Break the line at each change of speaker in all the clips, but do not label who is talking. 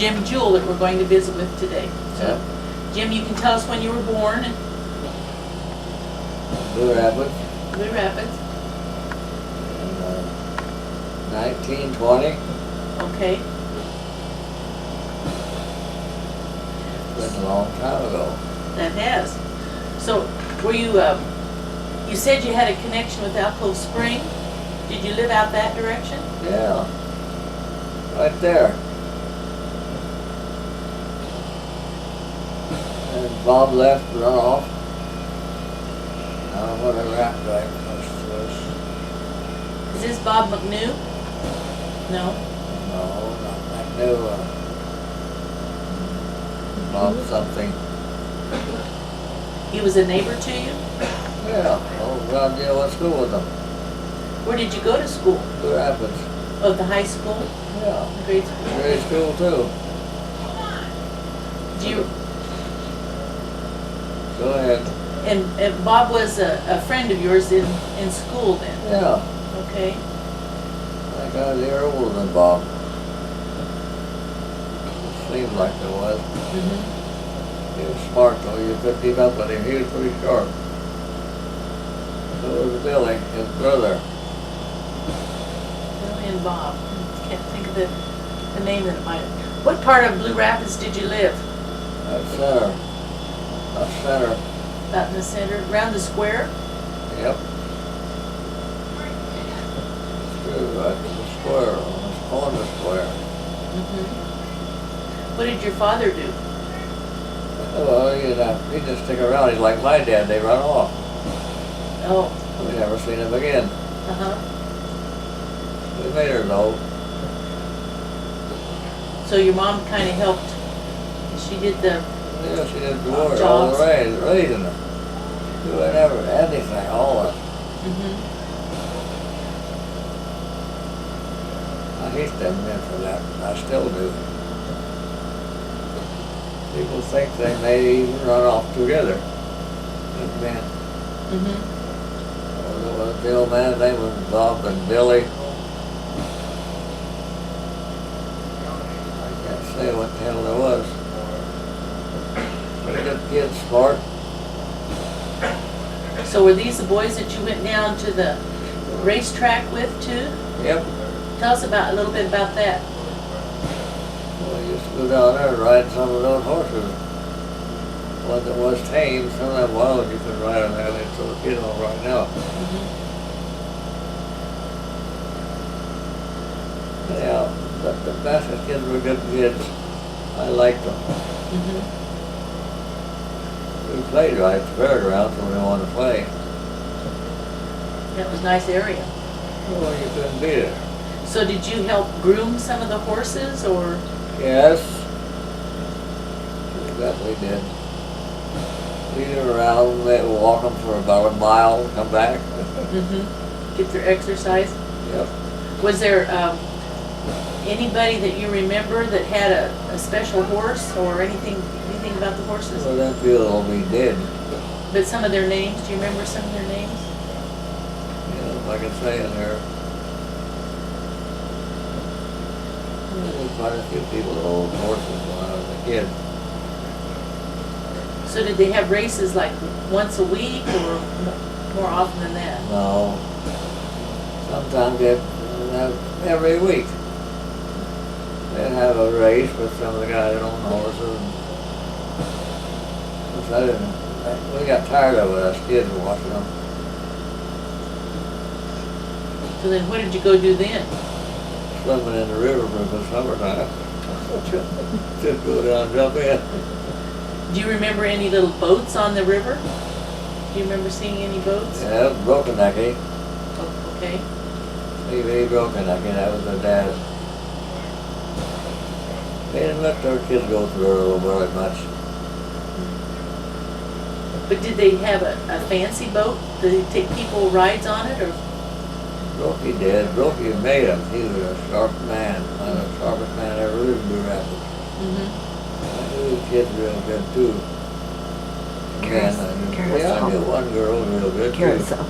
Jim and Jewell that we're going to visit with today. So, Jim, you can tell us when you were born.
Blue Rapids.
Blue Rapids.
In 1920.
Okay.
Been a long time ago.
That has. So, were you, you said you had a connection with Alcove Spring. Did you live out that direction?
Yeah. Right there. And Bob left, run off. Whatever happened to him was.
Is this Bob McNew? No.
No, not McNew. Bob something.
He was a neighbor to you?
Yeah. Oh, God, yeah, went to school with them.
Where did you go to school?
Blue Rapids.
Oh, the high school?
Yeah.
Grade school?
Grade school, too.
Do you,
Go ahead.
and Bob was a friend of yours in school then?
Yeah.
Okay.
I think I was a year older than Bob. It seemed like there was.
Mm-hmm.
He was smart though, you could keep up with him, he was pretty sharp. So was Billy, his brother.
Billy and Bob. Can't think of the name that it might have. What part of Blue Rapids did you live?
At center. Up center.
Out in the center? Around the square?
Yep. True, right to the square, on the square.
Mm-hmm. What did your father do?
Well, he just stick around, he's like my dad, they run off.
Oh.
We never seen him again.
Uh-huh.
We made her know.
So your mom kind of helped. She did the
Yeah, she did the work, all
jobs.
the raising her. She would never anything, all of it.
Mm-hmm.
I hate them men for that, I still do. People think they may even run off together. Good men.
Mm-hmm.
The old man's name was Bob and Billy. I can't say what the hell there was. Pretty good kids, smart.
So were these the boys that you went down to the racetrack with too?
Yep.
Tell us a little bit about that.
Well, I used to go down there and ride some of those horses. One that was tame, some of them wild you could ride on there, so the kids don't ride now.
Mm-hmm.
Yeah, but the Basket kids were good kids. I liked them.
Mm-hmm.
We played right at the fairgrounds when we wanted to play.
That was a nice area.
Well, you couldn't beat it.
So did you help groom some of the horses or?
Yes. That we did. Lead them around, they would walk them for about a mile, come back.
Mm-hmm. Get their exercise?
Yep.
Was there anybody that you remember that had a special horse or anything about the horses?
Well, that field will be dead.
But some of their names, do you remember some of their names?
Yeah, if I can say in there. There were quite a few people that owned horses when I was a kid.
So did they have races like once a week or more often than that?
No. Sometimes they'd have every week. They'd have a race with some of the guys that own horses. We got tired of it, us kids watching them.
So then what did you go do then?
Swimming in the river for the summertime. Just go down and jump in.
Do you remember any little boats on the river? Do you remember seeing any boats?
Yeah, Broken Necky.
Oh, okay.
He Broken Necky, that was their dad. They didn't let their kids go through it very much.
But did they have a fancy boat? Did they take people rides on it or?
Brokey did. Brokey made him. He was a sharp man. One of the sharpest man ever lived in Blue Rapids.
Mm-hmm.
I knew the kids real good too. Yeah, I knew one girl real good too.
Carousel.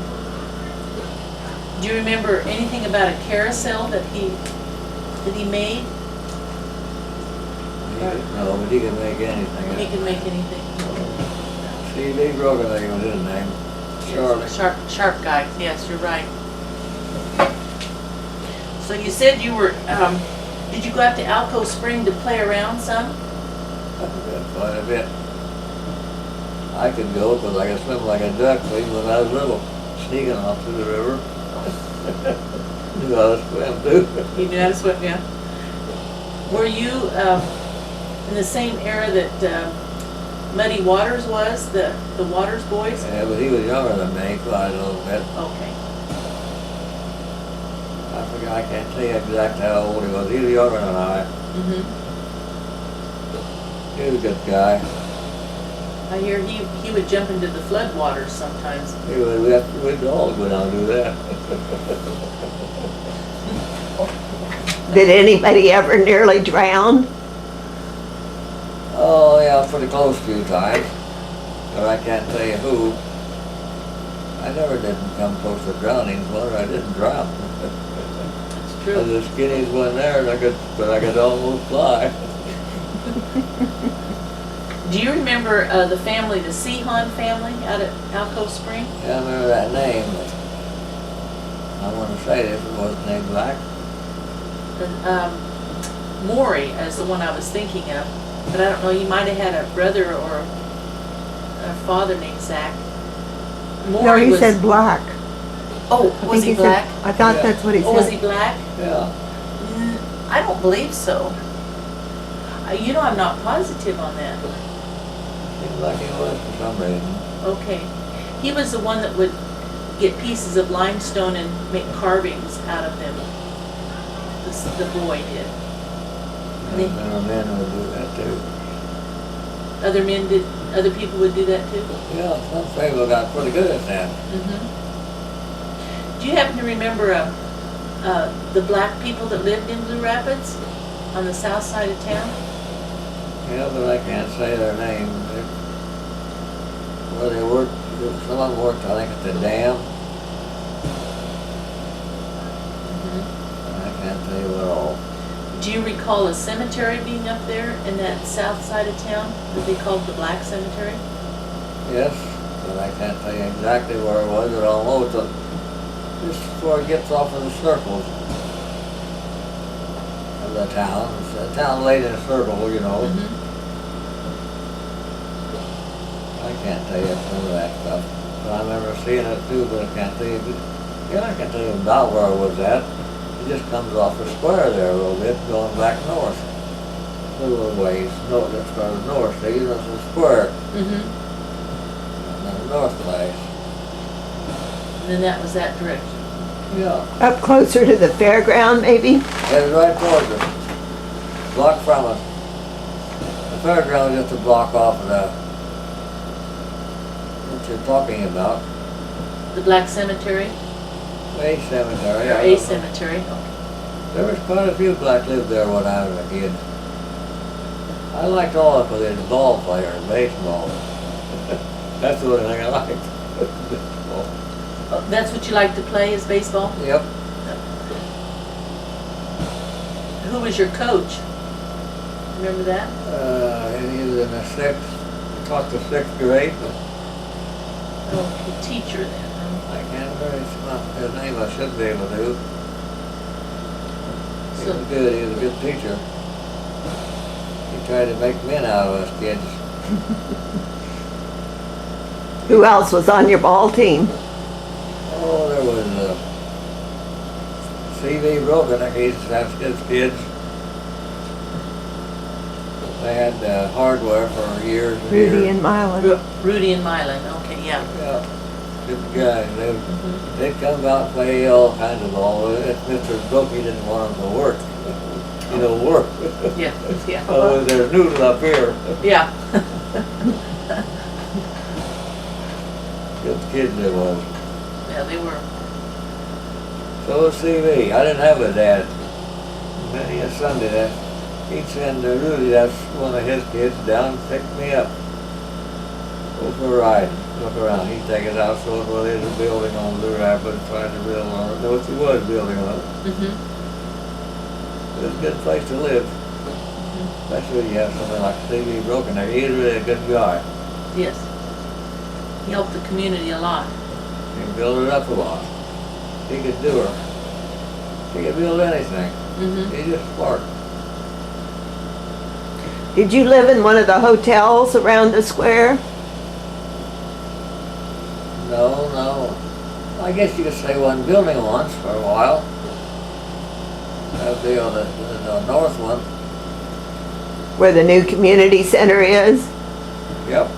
Do you remember anything about a carousel that he made?
I No, but he can make anything.
He can make anything.
C.V. Brogan, I think was his name. Charlie.
Sharp guy, yes, you're right. So you said you were, did you go out to Alco Spring to play around some?
Quite a bit. I could go because I could swim like a duck even when I was little, sneaking off to the river. Knew how to swim too.
You knew how to swim, yeah. Were you in the same era that Muddy Waters was, the Waters boys?
Yeah, but he was younger than me, quite a little bit.
Okay.
I forgot, I can't tell you exactly how old he was. He was younger than I.
Mm-hmm.
He was a good guy.
I hear he would jump into the flood waters sometimes.
We'd all go down and do that.
Did anybody ever nearly drown?
Oh, yeah, pretty close a few times. But I can't tell you who. I never didn't come close to drowning, but I didn't drown.
That's true.
The skinnies went there, and I could almost fly.
Do you remember the family, the Seahon family out at Alco Spring?
Yeah, I remember that name, but I want to say this, it wasn't named Black.
Maury is the one I was thinking of, but I don't know, you might have had a brother or a father named Zach.
No,
Maury
he
was,
said black.
oh,
I
was
think
he black?
I thought
Yeah.
that's what he
Oh, was he
said.
black?
Yeah.
I don't believe so. You know, I'm not positive on that.
Seems like he was for some reason.
Okay. He was the one that would get pieces of limestone and make carvings out of them. The boy did.
And there were men who would do that too.
Other people would do that too?
Yeah, some people got pretty good at that.
Mm-hmm. Do you happen to remember the black people that lived in Blue Rapids on the south side of town?
Yeah, but I can't say their name. Where they worked, some of them worked, I think, at the dam.
Mm-hmm.
I can't tell you what all.
Do you recall a cemetery being up there in that south side of town that they called the Black Cemetery?
Yes, but I can't tell you exactly where it was at all. It's just before it gets off of the circles of the town. It's a town laid in a circle, you know.
Mm-hmm.
I can't tell you some of that stuff. But I remember seeing it too, but I can't tell you. Yeah, I can tell you about where I was at. It just comes off the square there a little bit, going back north. A little ways. No, that started north. See, that's a square.
Mm-hmm.
And then north place.
And then that was that direction.
Yeah.
Up closer to the fairground, maybe?
It was right towards us. Block from us. The fairground is just a block off of the, what you're talking about.
The Black Cemetery?
A cemetery.
Or a cemetery?
There was quite a few black lived there when I was a kid. I liked all of it, the ball players, baseball. That's the only thing I liked.
Oh, that's what you like to play, is baseball?
Yep.
Who was your coach? Remember that?
He was in the taught the 6th grade.
Oh, the teacher then.
I can't remember his name, I should be able to. He
So-
was good, he was a good teacher. He tried to make men out of us kids.
Who else was on your ball team?
Oh, there was C.V. Brogan, he used to have his kids. They had hardware for years and years.
Rudy and Milan.
Rudy and Milan, okay, yeah.
Yeah, good guys. They'd come out and play all kinds of ball. If Mr. Brokey didn't want them to work, work.
Yeah, yeah.
Oh, there's noodle up here.
Yeah.
Good kids they was.
Yeah, they were.
So was C.V. I didn't have a dad. Many a Sunday, he'd send Rudy, that's one of his kids, down and pick me up. Go for a ride, look around. He'd take us out, so well, there's a building on Blue Rapids, tried to build on it. No, he was building on it.
Mm-hmm.
It was a good place to live.
Mm-hmm.
Especially when you have somebody like Stevie Broken there. He's really a good guy.
Yes. He helped the community a lot.
He built it up a lot. He could do her. He could build anything.
Mm-hmm.
He's just smart.
Did you live in one of the hotels around the square?
No. I guess you could say one building once for a while. That would be on the north one.
Where the new community center is?
Yep,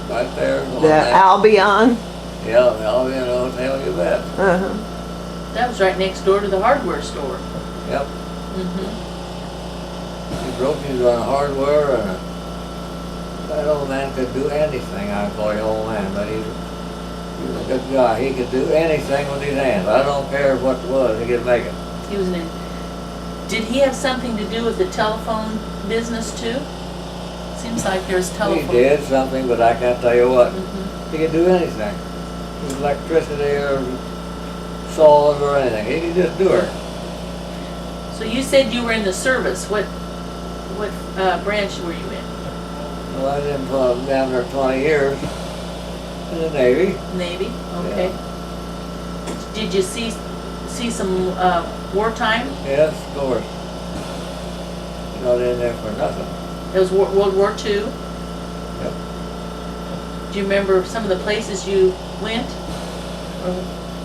right there. on
The
that.
Albion?
Yeah, the Albion Hotel, you bet.
Uh-huh.
That was right next door to the hardware store.
Yep.
Mm-hmm.
He broke his on hardware, and that old man could do anything. I call him old man, but he was a good guy. He could do anything with his hands. I don't care what it was, he could make it.
He was Did he have something to do with the telephone business too? Seems like there's telephone.
He did something, but I can't tell you what.
Mm-hmm.
He could do anything. With electricity or saws or anything. He could just do it.
So you said you were in the service. What branch were you in?
Well, I didn't put down there 20 years in the Navy.
Navy. Okay. Did you see some wartime?
Yes, of course. Not in there for nothing.
It was World War II.
Yep.
Do you remember some of the places you went?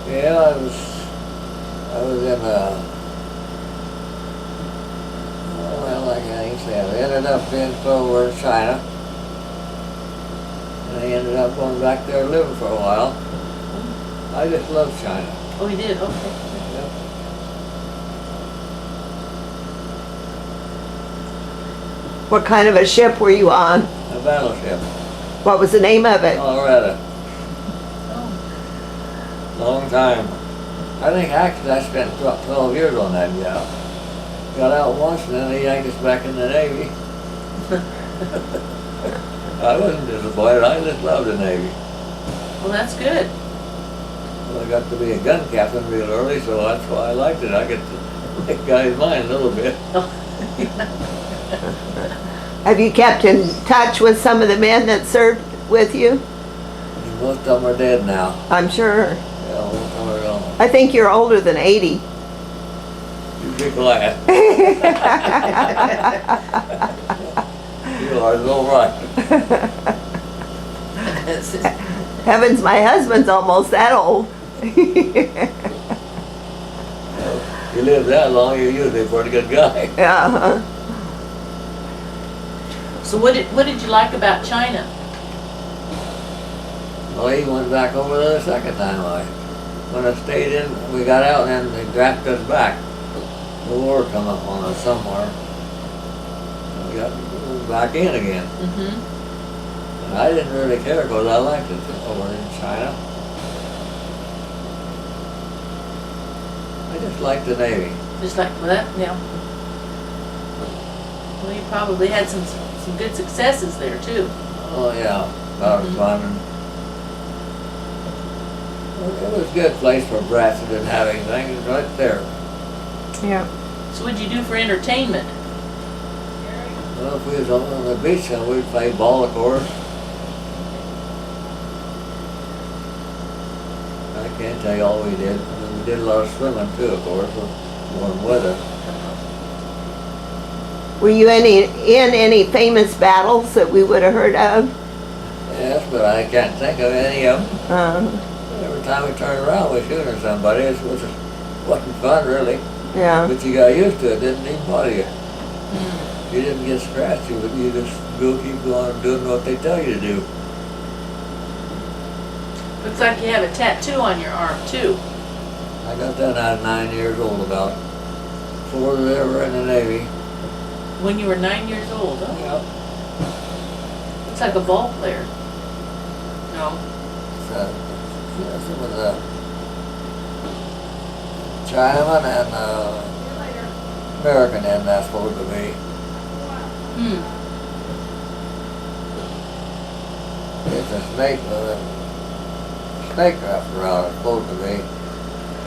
Yeah, I was in well, like I said, I ended up being over in China. And I ended up going back there living for a while. I just love China.
Oh, you did? Okay.
Yep.
What kind of a ship were you on?
A battleship.
What was the name of it?
Colorado.
Oh.
Long time. I think actually I spent 12 years on that job. Got out once and then they yanked us back in the Navy. I wasn't disappointed, I just loved the Navy.
Well, that's good.
Well, I got to be a gun captain real early, so that's why I liked it. I get to make guys mind a little bit.
Have you kept in touch with some of the men that served with you?
Most of them are dead now.
I'm sure.
Yeah, most of them are gone.
I think you're older than 80.
You be glad. You are all right.
Heavens, my husband's almost that old.
You live that long, you're usually a pretty good guy.
Yeah.
So what did you like about China?
Well, he went back over there the second time. When I stayed in, we got out and then they drafted us back. The war come up on us somewhere. And we got back in again.
Mm-hmm.
And I didn't really care because I liked it over in China. I just liked the Navy.
Just like that, yeah. Well, you probably had some good successes there too.
Oh yeah, that was fun. And it was a good place for brats that didn't have anything. It was right there.
Yeah.
So what'd you do for entertainment?
Well, if we was on the beach, then we'd play ball, of course. I can't tell you all we did. And we did a lot of swimming too, of course, with warm weather.
Were you in any famous battles that we would have heard of?
Yes, but I can't think of any of them. Every time we turned around, we shooting somebody. It wasn't fun, really.
Yeah.
But you got used to it. It didn't even bother you. You didn't get scratchy, but you just keep going doing what they tell you to do.
Looks like you have a tattoo on your arm too.
I got that out of 9 years old about. Before they were in the Navy.
When you were 9 years old, huh?
Yep.
Looks like a ball player. No.
Yes, it was a Chinaman and American end that's supposed to be. It's a snake with a snake wrapped around it, supposed to be.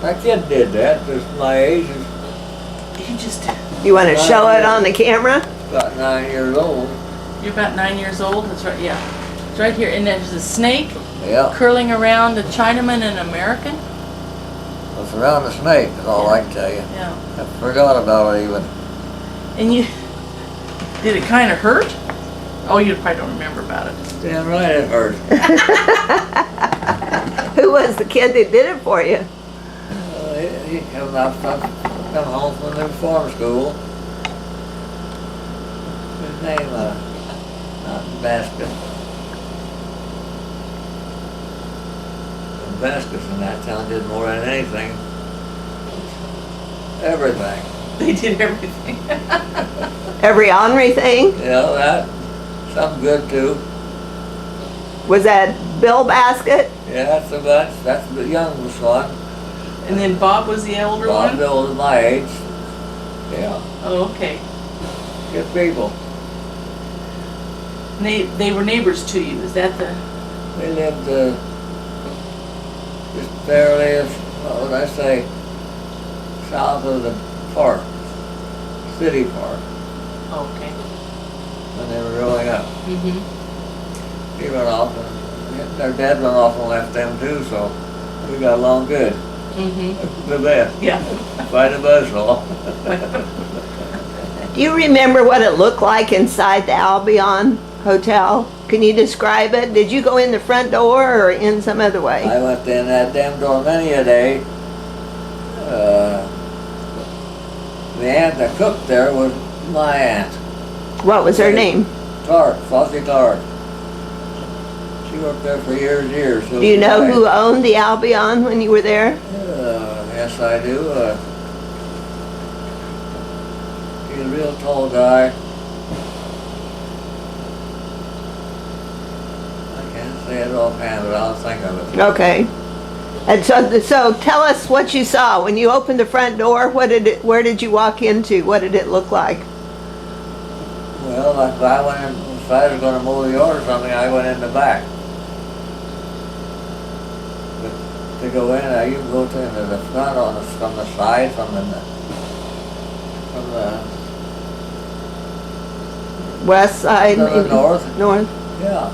My kid did that, just my age.
You want to show it on the camera?
about 9 years old.
You're about 9 years old, that's right, yeah. It's right here, and there's a snake
Yeah,
curling around a Chinaman and an American?
it's around the snake, is all I can tell you.
Yeah.
I forgot about it even.
And you, did it kind of hurt? Oh, you probably don't remember about it.
Damn right it hurt.
Who was the kid that did it for you?
He come home from the reform school. His name, not Vasquez. Vasquez in that town did more than anything. Everything.
They did everything.
Every ornery thing?
You know, that, something good too.
Was that Bill Basket?
Yeah, that's the youngest one.
And then Bob was the elder
Bob
one?
Bill was my age. Yeah,
Oh, okay.
good people.
And they were neighbors to you, is that the,
They lived, just barely, what would I say, south of the park, city park,
okay.
when they were growing up.
Mm-hmm.
He went off, and their dad went off and left them too, so we got along good.
Mm-hmm.
The best.
Yeah.
By the buzzsaw.
Do you remember what it looked like inside the Albion Hotel? Can you describe it? Did you go in the front door or in some other way?
I went in that damn door many a day. The aunt that cooked there was my aunt.
What was her name?
Flossie Tart. She worked there for years and years.
Do you know who owned the Albion when you were there?
Yes, I do. He's a real tall guy. I can't say it offhand, but I'll think of it.
Okay. And so tell us what you saw when you opened the front door. Where did you walk into? What did it look like?
Well, if I was going to mow the yard or something, I went in the back. But to go in, you can go to the front from the side, from the
West side?
to the
maybe?
north.
North?
Yeah.